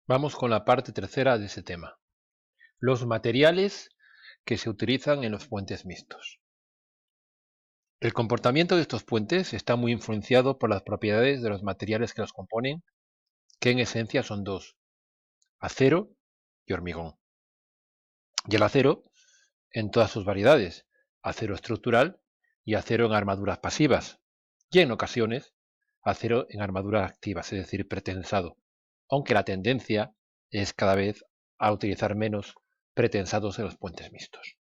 Vamos con la parte tercera de ese tema. Los materiales que se utilizan en los puentes mixtos. El comportamiento de estos puentes está muy influenciado por las propiedades de los materiales que los componen, que en esencia son dos: acero y hormigón. Y el acero en todas sus variedades: acero estructural y acero en armaduras pasivas, y en ocasiones acero en armaduras activas, es decir, pretensado, aunque la tendencia es cada vez a utilizar menos pretensados en los puentes mixtos.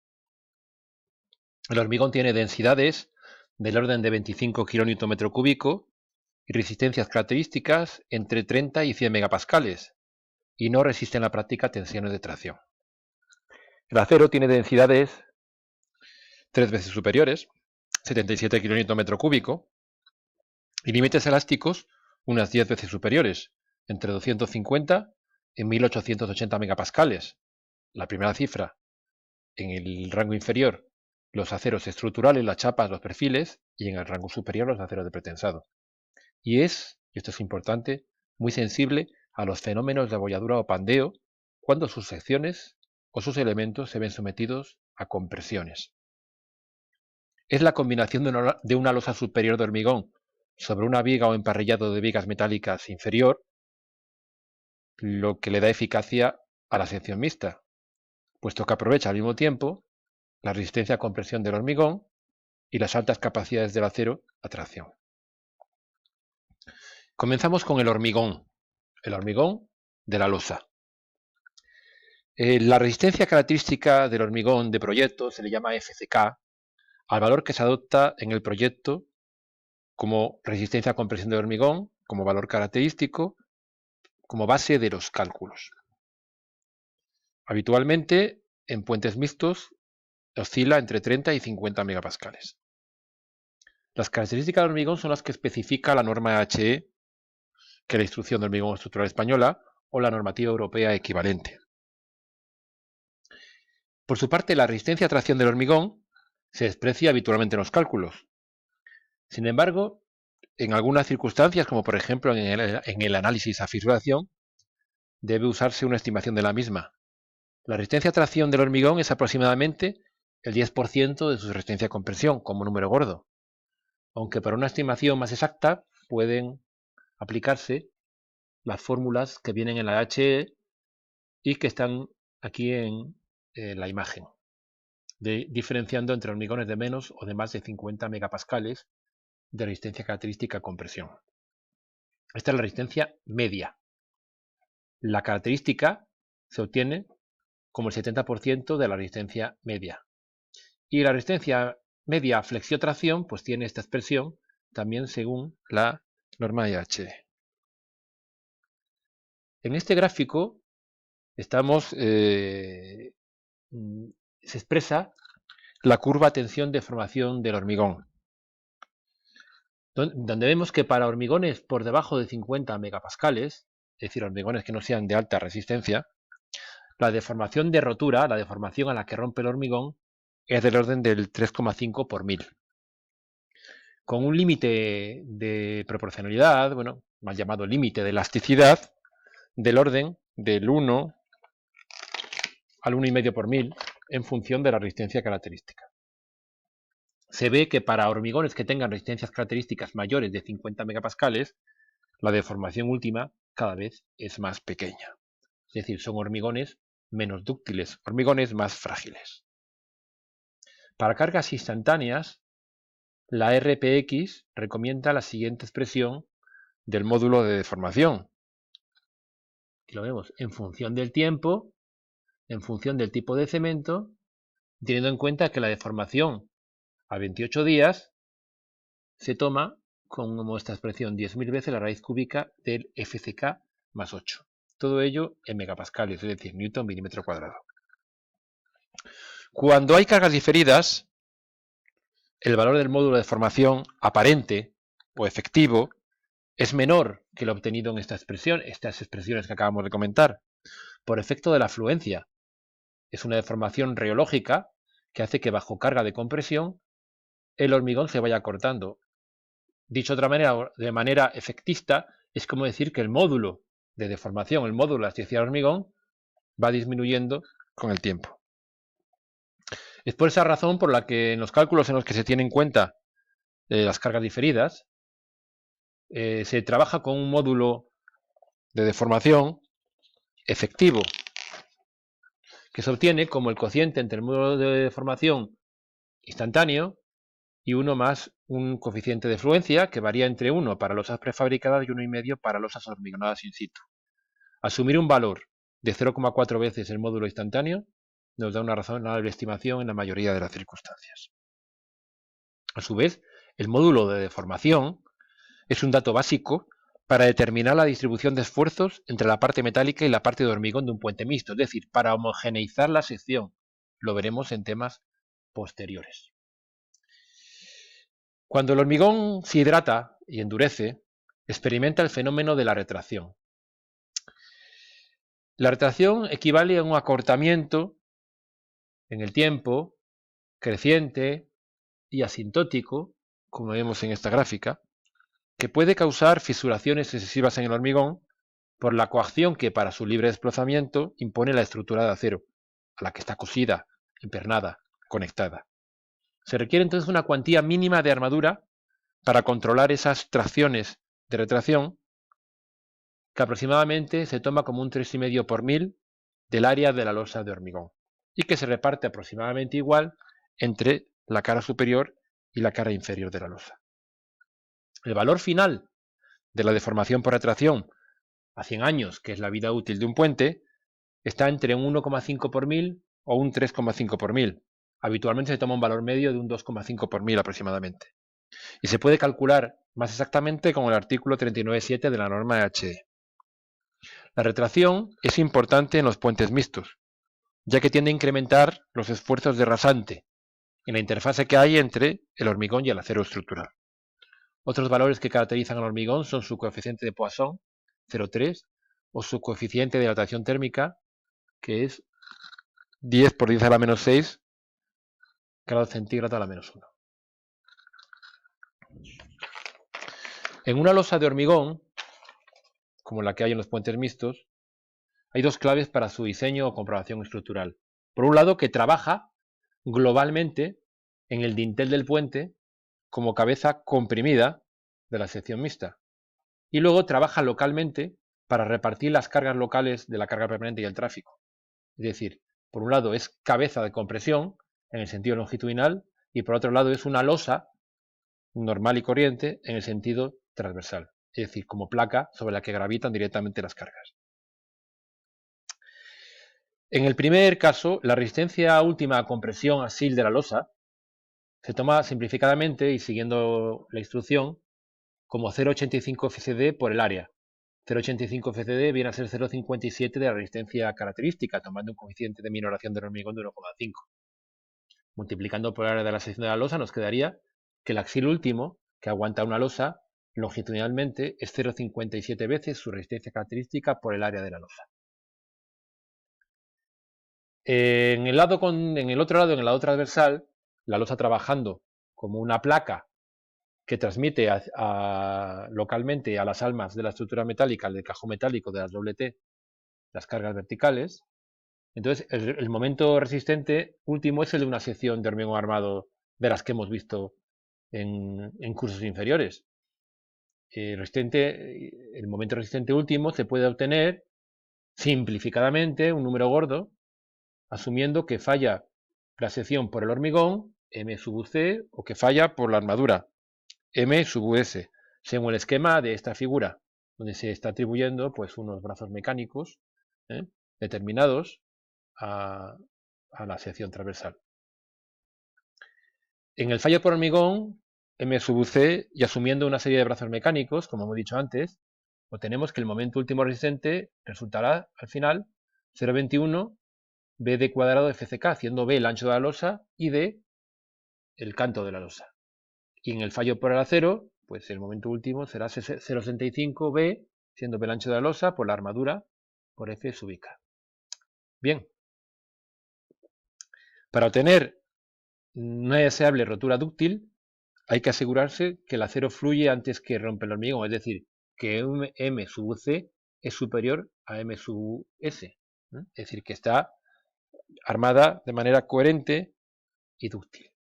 El hormigón tiene densidades del orden de 25 kN/m³ y resistencias características entre 30 y 100 megapascales, y no resiste en la práctica tensiones de tracción. El acero tiene densidades 3 veces superiores, 77 kN/m³, y límites elásticos unas 10 veces superiores, entre 250 y 1880 megapascales. La primera cifra en el rango inferior, los aceros estructurales, las chapas, los perfiles, y en el rango superior los aceros de pretensado. Y esto es importante, muy sensible a los fenómenos de abolladura o pandeo cuando sus secciones o sus elementos se ven sometidos a compresiones. Es la combinación de una losa superior de hormigón sobre una viga o emparrillado de vigas metálicas inferior lo que le da eficacia a la sección mixta, puesto que aprovecha al mismo tiempo la resistencia a compresión del hormigón y las altas capacidades del acero a tracción. Comenzamos con el hormigón de la losa. La resistencia característica del hormigón de proyecto se le llama FCK al valor que se adopta en el proyecto como resistencia a compresión del hormigón, como valor característico, como base de los cálculos. Habitualmente, en puentes mixtos, oscila entre 30 y 50 megapascales. Las características del hormigón son las que especifica la norma HE, que es la Instrucción de Hormigón Estructural Española, o la normativa europea equivalente. Por su parte, la resistencia a tracción del hormigón se desprecia habitualmente en los cálculos. Sin embargo, en algunas circunstancias, como por ejemplo en el análisis a fisuración, debe usarse una estimación de la misma. La resistencia a tracción del hormigón es aproximadamente el 10% de su resistencia a compresión, como número gordo, aunque para una estimación más exacta pueden aplicarse las fórmulas que vienen en la HE y que están aquí en la imagen, diferenciando entre hormigones de menos o de más de 50 megapascales de resistencia característica a compresión. Esta es la resistencia media. La característica se obtiene como el 70% de la resistencia media. Y la resistencia media flexiotracción pues tiene esta expresión también según la norma IH. En este gráfico se expresa la curva tensión-deformación del hormigón, donde vemos que para hormigones por debajo de 50 megapascales, es decir, hormigones que no sean de alta resistencia, la deformación de rotura, la deformación a la que rompe el hormigón, es del orden del 3,5 por 1000. Con un límite de proporcionalidad, bueno, mal llamado límite de elasticidad, del orden del 1 al 1,5 por 1000 en función de la resistencia característica. Se ve que para hormigones que tengan resistencias características mayores de 50 megapascales, la deformación última cada vez es más pequeña. Es decir, son hormigones menos dúctiles, hormigones más frágiles. Para cargas instantáneas, la RPX recomienda la siguiente expresión del módulo de deformación. Aquí lo vemos en función del tiempo, en función del tipo de cemento, teniendo en cuenta que la deformación a 28 días se toma como esta expresión 10.000 veces la raíz cúbica del FCK más 8. Todo ello en megapascales, es decir, newton milímetro cuadrado. Cuando hay cargas diferidas, el valor del módulo de deformación aparente o efectivo es menor que lo obtenido en estas expresiones que acabamos de comentar, por efecto de la fluencia. Es una deformación reológica que hace que bajo carga de compresión el hormigón se vaya cortando. Dicho de otra manera, de manera efectista, es como decir que el módulo de deformación, el módulo de asfixia al hormigón, va disminuyendo con el tiempo. Es por esa razón por la que en los cálculos en los que se tienen en cuenta las cargas diferidas, se trabaja con un módulo de deformación efectivo, que se obtiene como el cociente entre el módulo de deformación instantáneo y 1 más un coeficiente de fluencia que varía entre 1 para losas prefabricadas y 1,5 para losas hormigonadas in situ. Asumir un valor de 0,4 veces el módulo instantáneo nos da una razonable estimación en la mayoría de las circunstancias. A su vez, el módulo de deformación es un dato básico para determinar la distribución de esfuerzos entre la parte metálica y la parte de hormigón de un puente mixto, es decir, para homogeneizar la sección. Lo veremos en temas posteriores. Cuando el hormigón se hidrata y endurece, experimenta el fenómeno de la retracción. La retracción equivale a un acortamiento en el tiempo, creciente y asintótico, como vemos en esta gráfica, que puede causar fisuraciones excesivas en el hormigón por la coacción que para su libre desplazamiento impone la estructura de acero, a la que está cosida, impernada, conectada. Se requiere entonces una cuantía mínima de armadura para controlar esas tracciones de retracción, que aproximadamente se toma como un 3,5 por 1000 del área de la losa de hormigón, y que se reparte aproximadamente igual entre la cara superior y la cara inferior de la losa. El valor final de la deformación por retracción a 100 años, que es la vida útil de un puente, está entre un 1,5 por 1000 o un 3,5 por 1000. Habitualmente se toma un valor medio de un 2,5 por 1000 aproximadamente. Y se puede calcular más exactamente con el artículo 39.7 de la norma HE. La retracción es importante en los puentes mixtos, ya que tiende a incrementar los esfuerzos de rasante en la interfase que hay entre el hormigón y el acero estructural. Otros valores que caracterizan al hormigón son su coeficiente de Poisson, 0,3, o su coeficiente de dilatación térmica, que es 10 por 10 a la menos 6 grados centígrados a la menos 1. En una losa de hormigón, como la que hay en los puentes mixtos, hay dos claves para su diseño o comprobación estructural. Por un lado, que trabaja globalmente en el dintel del puente como cabeza comprimida de la sección mixta. Y luego trabaja localmente para repartir las cargas locales de la carga permanente y el tráfico. Es decir, por un lado es cabeza de compresión en el sentido longitudinal y por otro lado es una losa normal y corriente en el sentido transversal. Es decir, como placa sobre la que gravitan directamente las cargas. En el primer caso, la resistencia última a compresión axial de la losa se toma simplificadamente y siguiendo la instrucción como 0,85 FCD por el área. 0,85 FCD viene a ser 0,57 de la resistencia característica, tomando un coeficiente de minoración del hormigón de 1,5. Multiplicando por el área de la sección de la losa nos quedaría que el axial último, que aguanta una losa, longitudinalmente es 0,57 veces su resistencia característica por el área de la losa. En el otro lado, en el lado transversal, la losa trabajando como una placa que transmite localmente a las almas de la estructura metálica, del cajón metálico de las WT, las cargas verticales. Entonces, el momento resistente último es el de una sección de hormigón armado de las que hemos visto en cursos inferiores. El momento resistente último se puede obtener simplificadamente un número gordo, asumiendo que falla la sección por el hormigón, M sub C, o que falla por la armadura, M sub S, según el esquema de esta figura, donde se está atribuyendo pues, unos brazos mecánicos determinados a la sección transversal. En el fallo por hormigón, M sub C, y asumiendo una serie de brazos mecánicos, como hemos dicho antes, obtenemos que el momento último resistente resultará al final 0,21 BD cuadrado FCK, haciendo B el ancho de la losa y D el canto de la losa. Y en el fallo por el acero, pues el momento último será 0,65 B, siendo B el ancho de la losa, por la armadura, por F sub K. Bien. Para obtener una deseable rotura dúctil, hay que asegurarse que el acero fluye antes que rompe el hormigón, es decir, que M sub C es superior a M sub S. Es decir, que está armada de manera coherente y dúctil.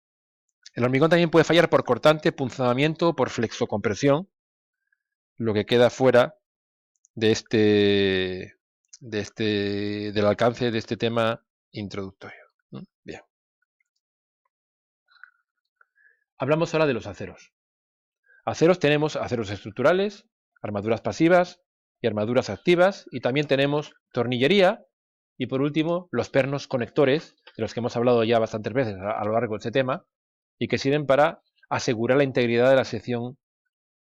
El hormigón también puede fallar por cortante, punzonamiento, por flexocompresión, lo que queda fuera del alcance de este tema introductorio. Bien. Hablamos ahora de los aceros. Aceros tenemos aceros estructurales, armaduras pasivas y armaduras activas, y también tenemos tornillería y por último los pernos conectores, de los que hemos hablado ya bastantes veces a lo largo de este tema, y que sirven para asegurar la integridad de la sección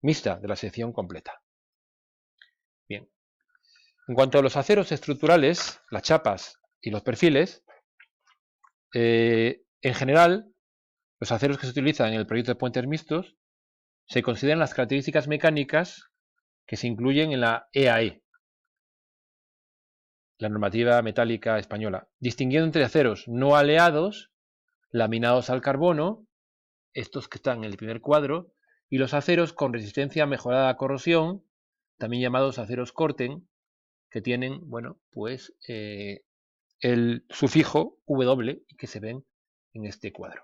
mixta, de la sección completa. Bien. En cuanto a los aceros estructurales, las chapas y los perfiles, en general, los aceros que se utilizan en el proyecto de puentes mixtos se consideran las características mecánicas que se incluyen en la EAE, la normativa metálica española, distinguiendo entre aceros no aleados, laminados al carbono, estos que están en el primer cuadro, y los aceros con resistencia mejorada a corrosión, también llamados aceros Corten, que tienen, bueno, pues el sufijo W y que se ven en este cuadro.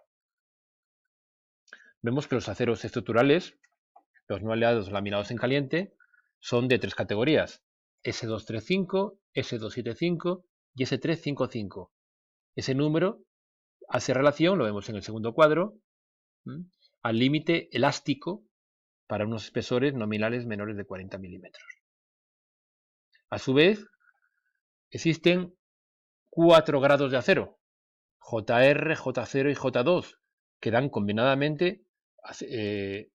Vemos que los aceros estructurales, los no aleados laminados en caliente, son de tres categorías: S235, S275 y S355. Ese número hace relación, lo vemos en el segundo cuadro, al límite elástico para unos espesores nominales menores de 40 milímetros. A su vez, existen 4 grados de acero, JR, J0 y J2, que dan combinadamente 10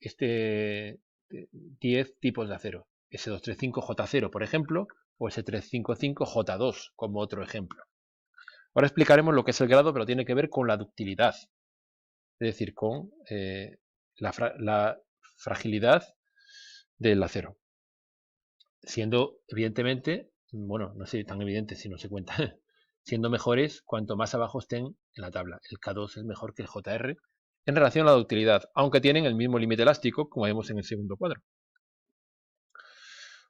tipos de acero. S235J0, por ejemplo, o S355J2, como otro ejemplo. Ahora explicaremos lo que es el grado, pero tiene que ver con la ductilidad, es decir, con la fragilidad del acero. Siendo, evidentemente, bueno, no sé tan evidente si no se cuenta, siendo mejores cuanto más abajo estén en la tabla. El K2 es mejor que el JR en relación a la ductilidad, aunque tienen el mismo límite elástico, como vemos en el segundo cuadro.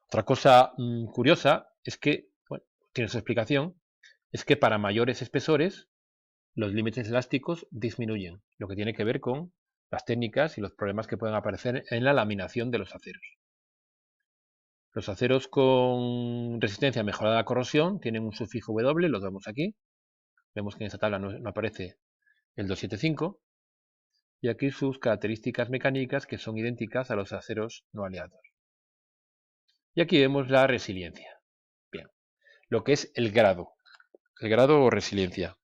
Otra cosa curiosa es que, bueno, tiene su explicación, es que para mayores espesores los límites elásticos disminuyen, lo que tiene que ver con las técnicas y los problemas que pueden aparecer en la laminación de los aceros. Los aceros con resistencia mejorada a corrosión tienen un sufijo W, los vemos aquí. Vemos que en esta tabla no aparece el 275. Y aquí sus características mecánicas, que son idénticas a los aceros no aliados. Y aquí vemos la resiliencia. Bien, lo que es el grado o resiliencia,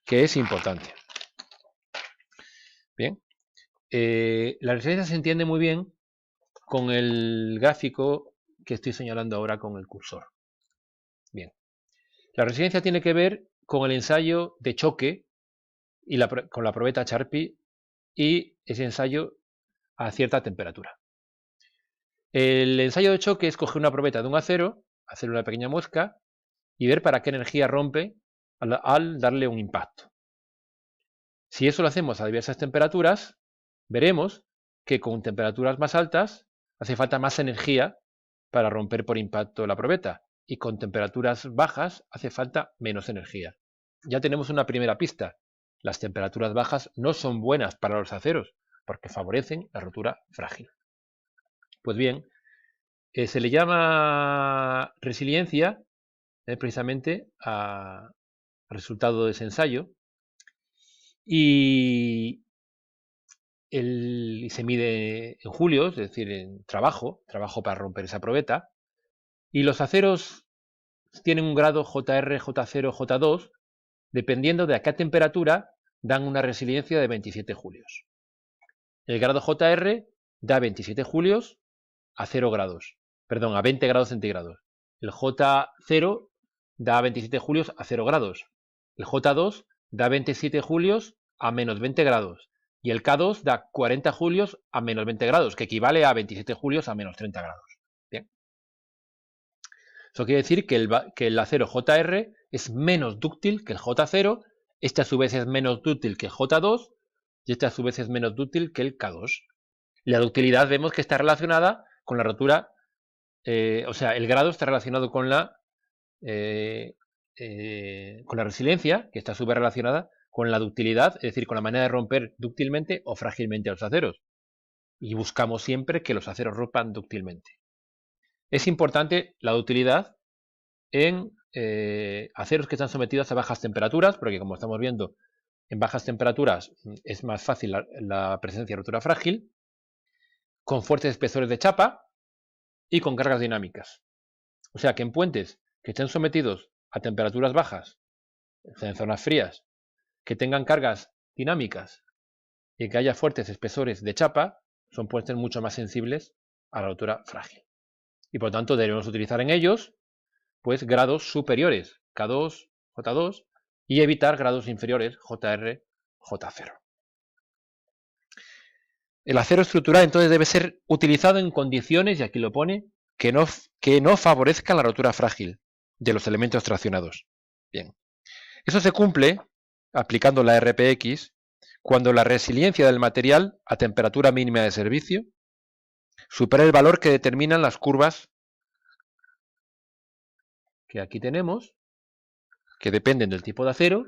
que es importante. Bien, la resiliencia se entiende muy bien con el gráfico que estoy señalando ahora con el cursor. Bien, la resiliencia tiene que ver con el ensayo de choque y con la probeta Charpy y ese ensayo a cierta temperatura. El ensayo de choque es coger una probeta de un acero, hacer una pequeña muesca y ver para qué energía rompe al darle un impacto. Si eso lo hacemos a diversas temperaturas, veremos que con temperaturas más altas hace falta más energía para romper por impacto la probeta y con temperaturas bajas hace falta menos energía. Ya tenemos una primera pista. Las temperaturas bajas no son buenas para los aceros porque favorecen la rotura frágil. Pues bien, se le llama resiliencia precisamente al resultado de ese ensayo y se mide en julios, es decir, en trabajo para romper esa probeta, y los aceros tienen un grado JR, J0, J2, dependiendo de a qué temperatura dan una resiliencia de 27 julios. El grado JR da 27 julios a 0 grados, perdón, a 20 grados centígrados. El J0 da 27 julios a 0 grados. El J2 da 27 julios a menos 20 grados. Y el K2 da 40 julios a menos 20 grados, que equivale a 27 julios a menos 30 grados. Bien. Eso quiere decir que el acero JR es menos dúctil que el J0, este a su vez es menos dúctil que el J2 y este a su vez es menos dúctil que el K2. La ductilidad vemos que está relacionada con la rotura o sea, el grado está relacionado con la resiliencia, que está súper relacionada con la ductilidad, es decir, con la manera de romper dúctilmente o frágilmente los aceros. Y buscamos siempre que los aceros rompan dúctilmente. Es importante la ductilidad en aceros que están sometidos a bajas temperaturas, porque como estamos viendo, en bajas temperaturas es más fácil la presencia de rotura frágil, con fuertes espesores de chapa y con cargas dinámicas. O sea que en puentes que estén sometidos a temperaturas bajas, o sea, en zonas frías, que tengan cargas dinámicas y que haya fuertes espesores de chapa, son puentes mucho más sensibles a la rotura frágil. Y por tanto debemos utilizar en ellos pues grados superiores, K2, J2, y evitar grados inferiores, JR, J0. El acero estructural entonces debe ser utilizado en condiciones, y aquí lo pone, que no favorezcan la rotura frágil de los elementos traccionados. Bien, eso se cumple aplicando la RPX cuando la resiliencia del material a temperatura mínima de servicio supera el valor que determinan las curvas que aquí tenemos, que dependen del tipo de acero,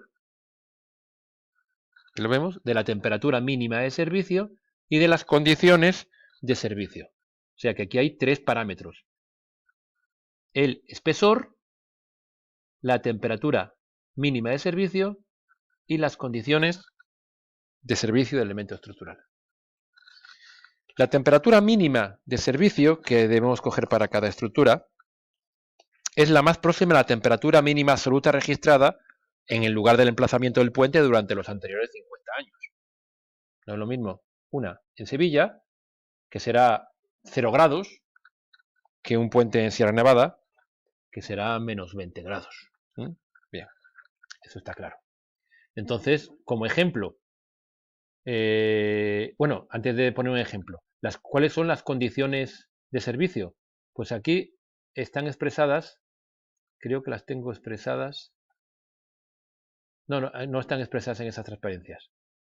que lo vemos, de la temperatura mínima de servicio y de las condiciones de servicio. O sea que aquí hay tres parámetros: el espesor, la temperatura mínima de servicio y las condiciones de servicio del elemento estructural. La temperatura mínima de servicio que debemos coger para cada estructura es la más próxima a la temperatura mínima absoluta registrada en el lugar del emplazamiento del puente durante los anteriores 50 años. No es lo mismo una en Sevilla, que será 0 grados, que un puente en Sierra Nevada, que será menos 20 grados. Bien, eso está claro. Entonces, como ejemplo, bueno, antes de poner un ejemplo, ¿cuáles son las condiciones de servicio? Pues aquí están expresadas, creo que las tengo expresadas. No, no están expresadas en esas transparencias.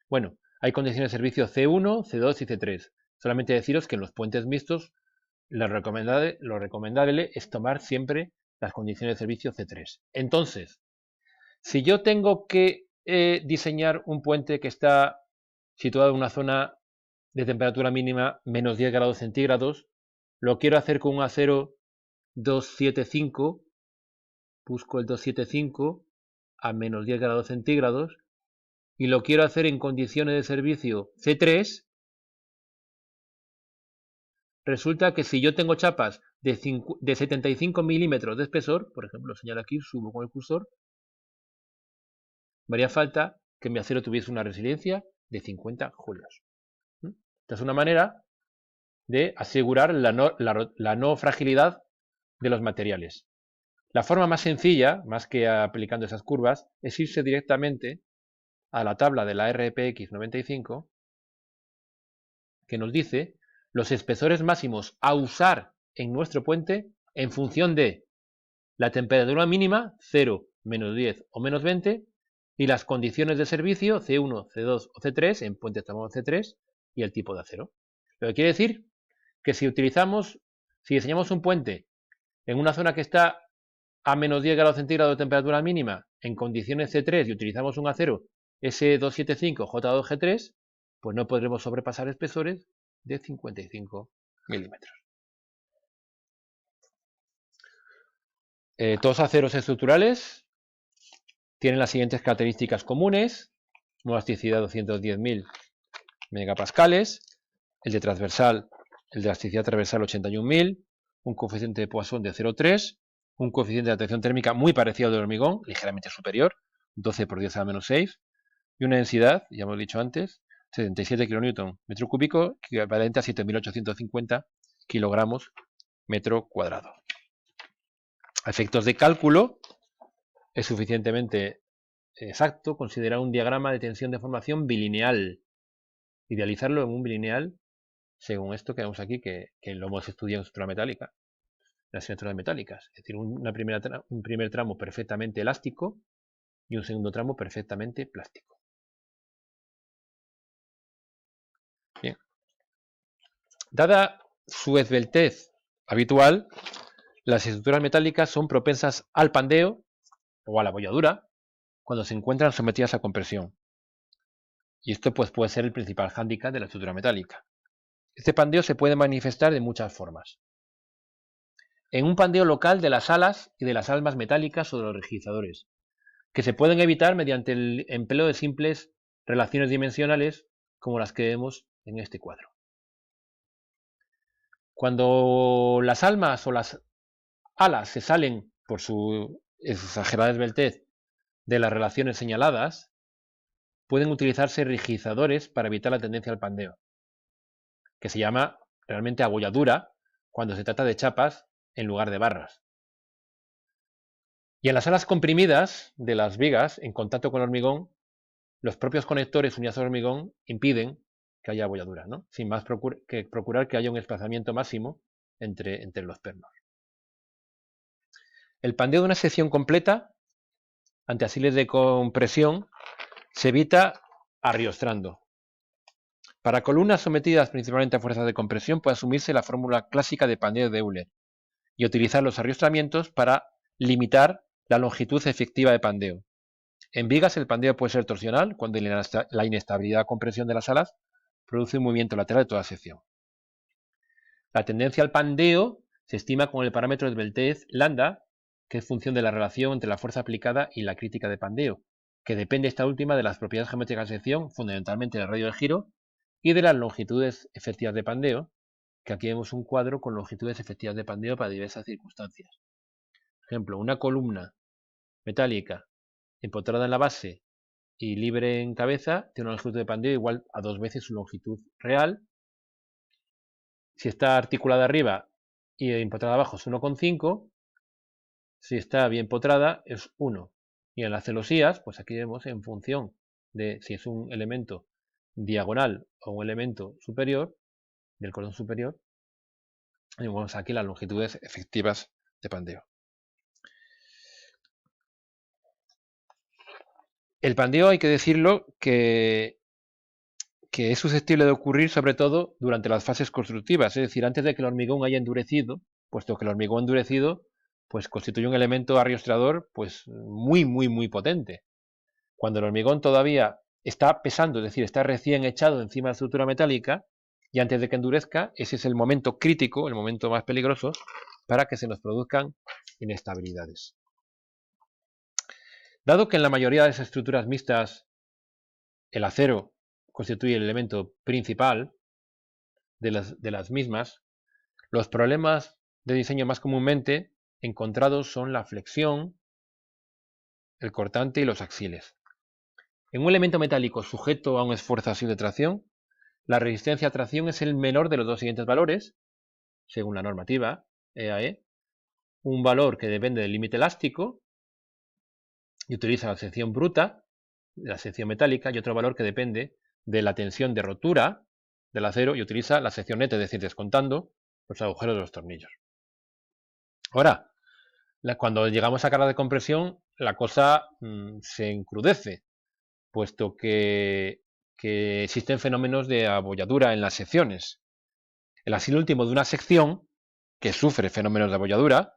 Bueno, hay condiciones de servicio C1, C2 y C3. Solamente deciros que en los puentes mixtos lo recomendable es tomar siempre las condiciones de servicio C3. Entonces, si yo tengo que diseñar un puente que está situado en una zona de temperatura mínima menos 10 grados centígrados, lo quiero hacer con un acero 275, busco el 275 a menos 10 grados centígrados, y lo quiero hacer en condiciones de servicio C3, resulta que si yo tengo chapas de 75 milímetros de espesor, por ejemplo, lo señalo aquí, subo con el cursor, me haría falta que mi acero tuviese una resiliencia de 50 julios. Esta es una manera de asegurar la no fragilidad de los materiales. La forma más sencilla, más que aplicando esas curvas, es irse directamente a la tabla de la RPX 95, que nos dice los espesores máximos a usar en nuestro puente en función de la temperatura mínima, 0, menos 10 o menos 20, y las condiciones de servicio, C1, C2 o C3, en puentes tamaño C3, y el tipo de acero. Lo que quiere decir que si diseñamos un puente en una zona que está a menos 10 grados centígrados de temperatura mínima, en condiciones C3, y utilizamos un acero S275 J2G3, pues no podremos sobrepasar espesores de 55 milímetros. Todos los aceros estructurales tienen las siguientes características comunes: una elasticidad de 210.000 megapascales, el de elasticidad transversal 81.000, un coeficiente de Poisson de 0,3, un coeficiente de adaptación térmica muy parecido al del hormigón, ligeramente superior, 12 por 10 a la menos 6, y una densidad, ya hemos dicho antes, 77 kN metro cúbico, equivalente a 7.850 kilogramos metro cuadrado. A efectos de cálculo, es suficientemente exacto considerar un diagrama de tensión de formación bilineal, idealizarlo en un bilineal según esto que vemos aquí, que lo hemos estudiado en estructura metálica, las estructuras metálicas, es decir, un primer tramo perfectamente elástico y un segundo tramo perfectamente plástico. Bien. Dada su esbeltez habitual, las estructuras metálicas son propensas al pandeo o a la abolladura cuando se encuentran sometidas a compresión. Y esto pues, puede ser el principal hándicap de la estructura metálica. Este pandeo se puede manifestar de muchas formas. En un pandeo local de las alas y de las almas metálicas o de los rigidizadores, que se pueden evitar mediante el empleo de simples relaciones dimensionales como las que vemos en este cuadro. Cuando las almas o las alas se salen por su exagerada esbeltez de las relaciones señaladas, pueden utilizarse rigidizadores para evitar la tendencia al pandeo, que se llama realmente abolladura cuando se trata de chapas en lugar de barras. Y en las alas comprimidas de las vigas, en contacto con el hormigón, los propios conectores unidos al hormigón impiden que haya abolladura, ¿no? Sin más que procurar que haya un desplazamiento máximo entre los pernos. El pandeo de una sección completa ante asiles de compresión se evita arriostrando. Para columnas sometidas principalmente a fuerzas de compresión puede asumirse la fórmula clásica de pandeo de Euler y utilizar los arriostramientos para limitar la longitud efectiva de pandeo. En vigas el pandeo puede ser torsional cuando la inestabilidad o compresión de las alas produce un movimiento lateral de toda sección. La tendencia al pandeo se estima con el parámetro de esbeltez lambda, que es función de la relación entre la fuerza aplicada y la crítica de pandeo, que depende esta última de las propiedades geométricas de sección, fundamentalmente del radio de giro, y de las longitudes efectivas de pandeo, que aquí vemos un cuadro con longitudes efectivas de pandeo para diversas circunstancias. Por ejemplo, una columna metálica empotrada en la base y libre en cabeza tiene una longitud de pandeo igual a 2 veces su longitud real. Si está articulada arriba y empotrada abajo es 1,5. Si está bien potrada es 1. Y en las celosías, pues aquí vemos en función de si es un elemento diagonal o un elemento superior, del cordón superior, vemos aquí las longitudes efectivas de pandeo. El pandeo, hay que decirlo, que es susceptible de ocurrir sobre todo durante las fases constructivas, es decir, antes de que el hormigón haya endurecido, puesto que el hormigón endurecido pues constituye un elemento arriostrador pues muy potente. Cuando el hormigón todavía está pesando, es decir, está recién echado encima de la estructura metálica, y antes de que endurezca, ese es el momento crítico, el momento más peligroso, para que se nos produzcan inestabilidades. Dado que en la mayoría de las estructuras mixtas el acero constituye el elemento principal de las mismas, los problemas de diseño más comúnmente encontrados son la flexión, el cortante y los axiles. En un elemento metálico sujeto a un esfuerzo de tracción, la resistencia a tracción es el menor de los dos siguientes valores, según la normativa EAE, un valor que depende del límite elástico y utiliza la sección bruta, la sección metálica, y otro valor que depende de la tensión de rotura del acero y utiliza la sección neta, es decir, descontando los agujeros de los tornillos. Ahora, cuando llegamos a carga de compresión, la cosa se encrudece, puesto que existen fenómenos de abolladura en las secciones. El asilo último de una sección que sufre fenómenos de abolladura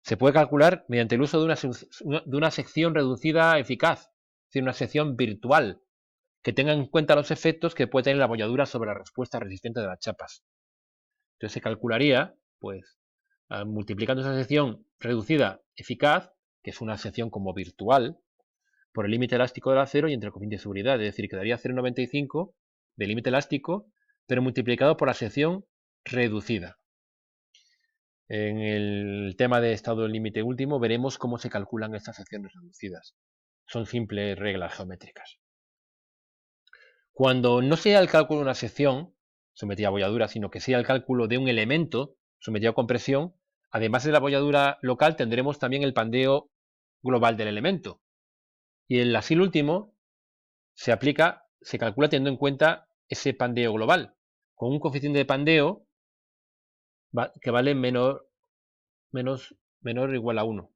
se puede calcular mediante el uso de una sección reducida eficaz, es decir, una sección virtual, que tenga en cuenta los efectos que puede tener la abolladura sobre la respuesta resistente de las chapas. Entonces se calcularía, pues, multiplicando esa sección reducida eficaz, que es una sección como virtual, por el límite elástico del acero y entre el coeficiente de seguridad, es decir, quedaría 0,95 de límite elástico, pero multiplicado por la sección reducida. En el tema de estado del límite último veremos cómo se calculan estas secciones reducidas. Son simples reglas geométricas. Cuando no sea el cálculo de una sección sometida a abolladura, sino que sea el cálculo de un elemento sometido a compresión, además de la abolladura local tendremos también el pandeo global del elemento. Y el asilo último se calcula teniendo en cuenta ese pandeo global, con un coeficiente de pandeo que vale menor o igual a 1.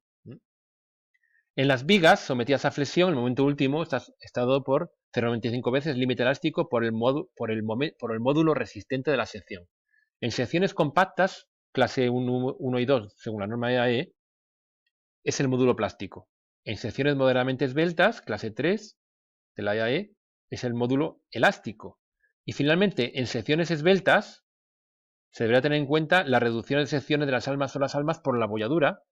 En las vigas sometidas a flexión, el momento último está dado por 0,95 veces límite elástico por el módulo resistente de la sección. En secciones compactas clase 1 y 2, según la norma EAE, es el módulo plástico. En secciones moderadamente esbeltas, clase 3 de la EAE, es el módulo elástico. Y finalmente, en secciones esbeltas, se deberá tener en cuenta la reducción de secciones de las almas o las almas por la abolladura,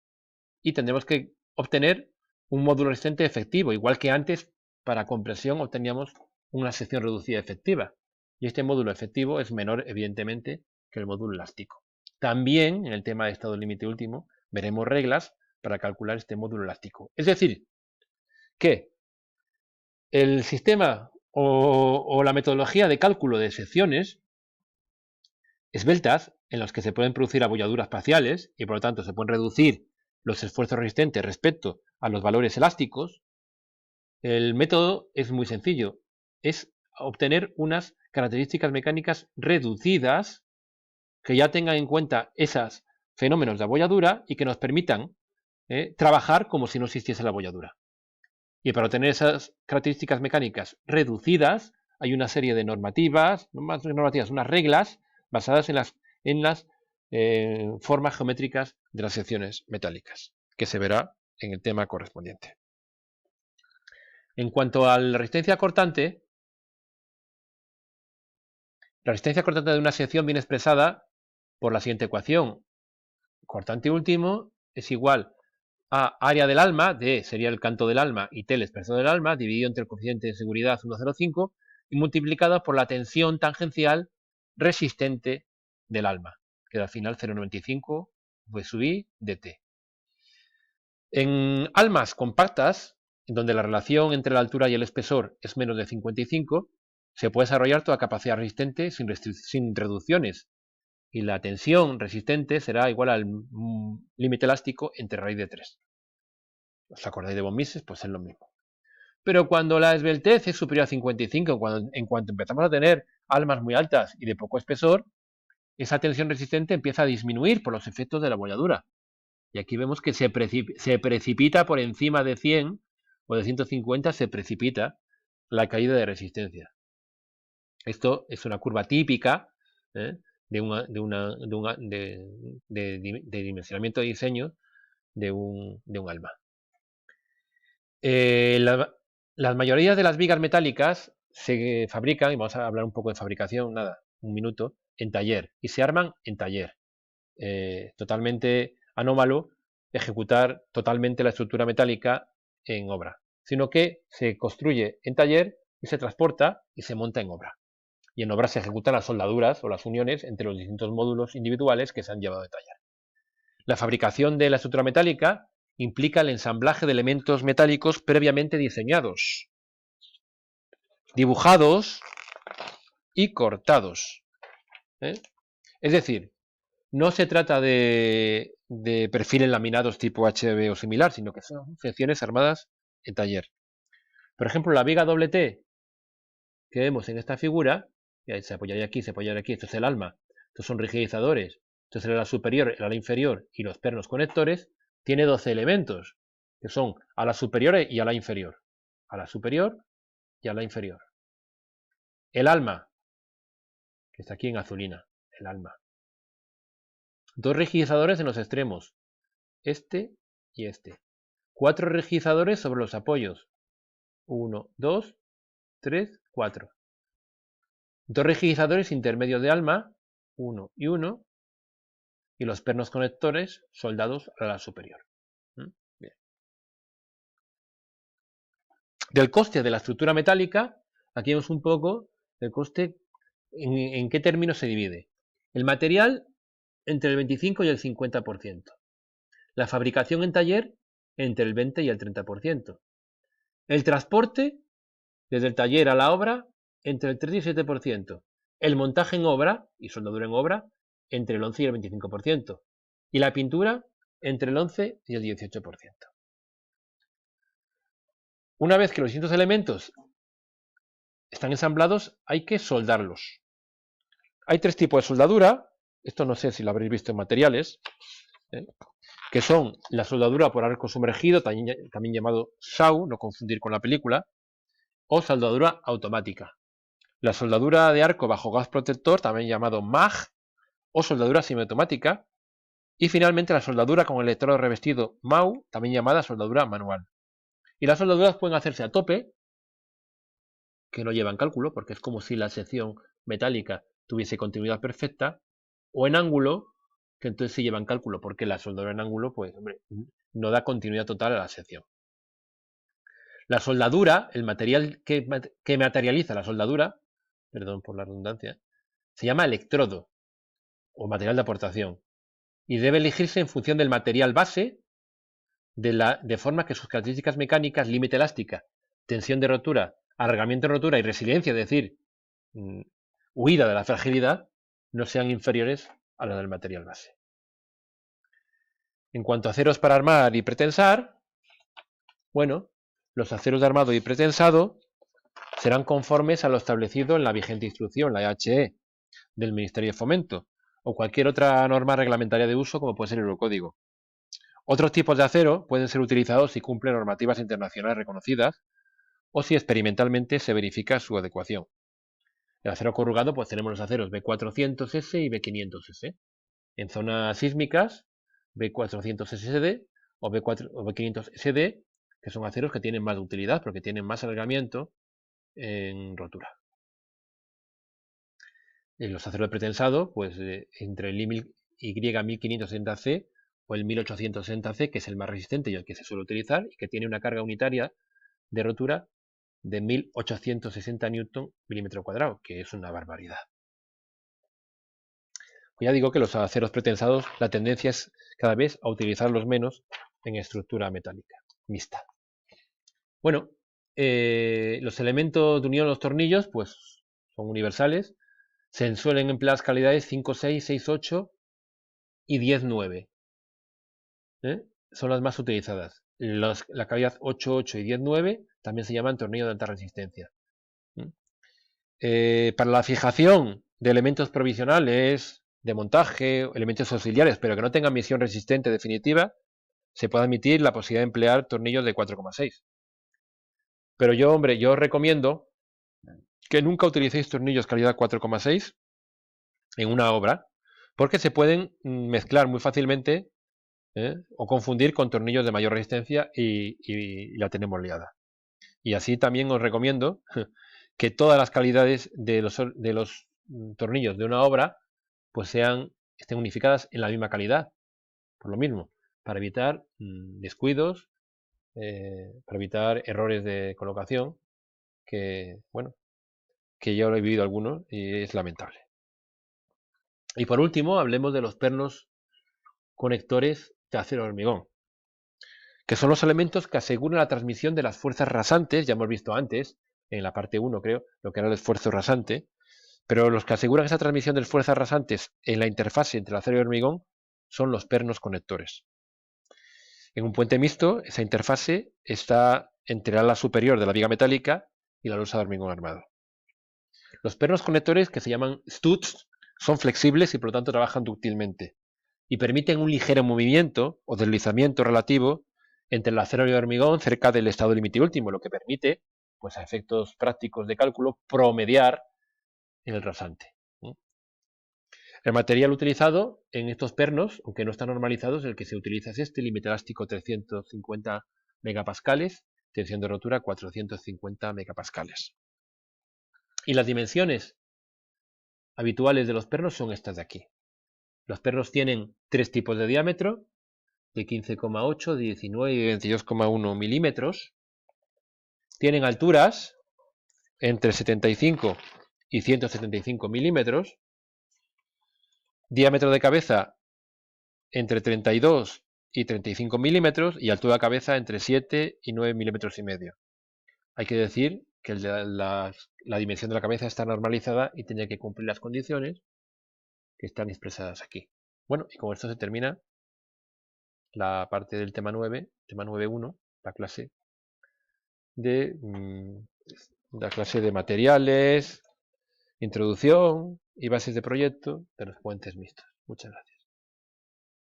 y tendremos que obtener un módulo resistente efectivo, igual que antes para compresión obteníamos una sección reducida efectiva. Y este módulo efectivo es menor, evidentemente, que el módulo elástico. También, en el tema de estado límite último, veremos reglas para calcular este módulo elástico. Es decir, que el sistema o la metodología de cálculo de secciones esbeltas, en las que se pueden producir abolladuras parciales y por lo tanto se pueden reducir los esfuerzos resistentes respecto a los valores elásticos, el método es muy sencillo. Es obtener unas características mecánicas reducidas que ya tengan en cuenta esos fenómenos de abolladura y que nos permitan trabajar como si no existiese la abolladura. Y para obtener esas características mecánicas reducidas, hay una serie de normativas, unas reglas basadas en las formas geométricas de las secciones metálicas, que se verá en el tema correspondiente. En cuanto a la resistencia cortante de una sección viene expresada por la siguiente ecuación. Cortante último es igual a área del alma, D sería el canto del alma y T el espesor del alma, dividido entre el coeficiente de seguridad 1,05 y multiplicado por la tensión tangencial resistente del alma, que da al final 0,95 V/I dt. En almas compactas, donde la relación entre la altura y el espesor es menos de 55, se puede desarrollar toda capacidad resistente sin reducciones, y la tensión resistente será igual al límite elástico entre raíz de 3. ¿Os acordáis de von Mises? Pues es lo mismo. Pero cuando la esbeltez es superior a 55, en cuanto empezamos a tener almas muy altas y de poco espesor, esa tensión resistente empieza a disminuir por los efectos de la abolladura. Y aquí vemos que se precipita por encima de 100 o de 150, se precipita la caída de resistencia. Esto es una curva típica de dimensionamiento de diseño de un alma. Las mayorías de las vigas metálicas se fabrican, y vamos a hablar un poco de fabricación, un minuto, en taller, y se arman en taller. Totalmente anómalo ejecutar totalmente la estructura metálica en obra, sino que se construye en taller y se transporta y se monta en obra. Y en obra se ejecutan las soldaduras o las uniones entre los distintos módulos individuales que se han llevado de taller. La fabricación de la estructura metálica implica el ensamblaje de elementos metálicos previamente diseñados, dibujados y cortados. Es decir, no se trata de perfiles laminados tipo HB o similar, sino que son secciones armadas en taller. Por ejemplo, la viga doble T que vemos en esta figura, se apoyaría aquí, esto es el alma, estos son rigidizadores, esto es el ala superior, el ala inferior y los pernos conectores, tiene 12 elementos, que son ala superior y ala inferior. Ala superior y ala inferior. El alma, que está aquí en azulina, el alma. Dos rigidizadores en los extremos, este y este. 4 rigidizadores sobre los apoyos. 1, 2, 3, 4. Dos rigidizadores intermedios de alma, 1 y 1. Y los pernos conectores soldados al ala superior. Bien. Del coste de la estructura metálica, aquí vemos un poco el coste, en qué términos se divide. El material entre el 25 y el 50%. La fabricación en taller entre el 20 y el 30%. El transporte desde el taller a la obra entre el 3 y el 7%. El montaje en obra y soldadura en obra entre el 11 y el 25%. Y la pintura entre el 11 y el 18%. Una vez que los distintos elementos están ensamblados, hay que soldarlos. Hay 3 tipos de soldadura, esto no sé si lo habréis visto en materiales, que son la soldadura por arco sumergido, también llamado SAW, no confundir con la película, o soldadura automática. La soldadura de arco bajo gas protector, también llamado MAG, o soldadura semiautomática, Y finalmente la soldadura con electrodo revestido MAU, también llamada soldadura manual. Y las soldaduras pueden hacerse a tope, que no llevan cálculo, porque es como si la sección metálica tuviese continuidad perfecta, o en ángulo, que entonces sí llevan cálculo, porque la soldadura en ángulo, pues, hombre, no da continuidad total a la sección. La soldadura, el material que materializa la soldadura, perdón por la redundancia, se llama electrodo o material de aportación y debe elegirse en función del material base de forma que sus características mecánicas, límite elástica, tensión de rotura, alargamiento de rotura y resiliencia, es decir, huida de la fragilidad, no sean inferiores a la del material base. En cuanto a aceros para armar y pretensar, bueno, los aceros de armado y pretensado serán conformes a lo establecido en la vigente instrucción, la EHE, del Ministerio de Fomento, o cualquier otra norma reglamentaria de uso, como puede ser el Eurocódigo. Otros tipos de acero pueden ser utilizados si cumplen normativas internacionales reconocidas o si experimentalmente se verifica su adecuación. El acero corrugado, pues tenemos los aceros B400S y B500S. En zonas sísmicas, B400SSD o B500SD, que son aceros que tienen más utilidad porque tienen más alargamiento en rotura. En los aceros de pretensado, pues entre el Y1560C o el 1860C, que es el más resistente y el que se suele utilizar, y que tiene una carga unitaria de rotura de 1860 Newton milímetro cuadrado, que es una barbaridad. Pues ya digo que los aceros pretensados, la tendencia es cada vez a utilizarlos menos en estructura metálica mixta. Bueno, los elementos de unión de los tornillos, pues son universales. Se suelen emplear las calidades 5, 6, 6, 8 y 10, 9. Son las más utilizadas. La calidad 8, 8 y 10, 9 también se llaman tornillos de alta resistencia. Para la fijación de elementos provisionales, de montaje, elementos auxiliares, pero que no tengan misión resistente definitiva, se puede admitir la posibilidad de emplear tornillos de 4,6. Pero yo, hombre, yo os recomiendo que nunca utilicéis tornillos calidad 4,6 en una obra, porque se pueden mezclar muy fácilmente o confundir con tornillos de mayor resistencia y la tenemos liada. Y así también os recomiendo que todas las calidades de los tornillos de una obra pues estén unificadas en la misma calidad, por lo mismo, para evitar descuidos, para evitar errores de colocación, que, bueno, que yo he vivido algunos y es lamentable. Y por último, hablemos de los pernos conectores de acero hormigón, que son los elementos que aseguran la transmisión de las fuerzas rasantes. Ya hemos visto antes, en la parte 1 creo, lo que era el esfuerzo rasante, pero los que aseguran esa transmisión de fuerzas rasantes en la interfase entre el acero y el hormigón son los pernos conectores. En un puente mixto, esa interfase está entre el ala superior de la viga metálica y la losa de hormigón armado. Los pernos conectores, que se llaman studs, son flexibles y por lo tanto trabajan dúctilmente y permiten un ligero movimiento o deslizamiento relativo entre el acero y el hormigón cerca del estado límite último, lo que permite, pues a efectos prácticos de cálculo, promediar en el rasante. El material utilizado en estos pernos, aunque no está normalizado, el que se utiliza es este, límite elástico 350 megapascales, tensión de rotura 450 megapascales. Y las dimensiones habituales de los pernos son estas de aquí. Los pernos tienen tres tipos de diámetro, de 15,8, de 19 y 22,1 milímetros. Tienen alturas entre 75 y 175 milímetros. Diámetro de cabeza entre 32 y 35 milímetros y altura de cabeza entre 7 y 9 milímetros y medio. Hay que decir que la dimensión de la cabeza está normalizada y tiene que cumplir las condiciones que están expresadas aquí. Bueno, y con esto se termina la parte del tema 9, tema 9.1, la clase de materiales, introducción y bases de proyecto de los puentes mixtos. Muchas gracias.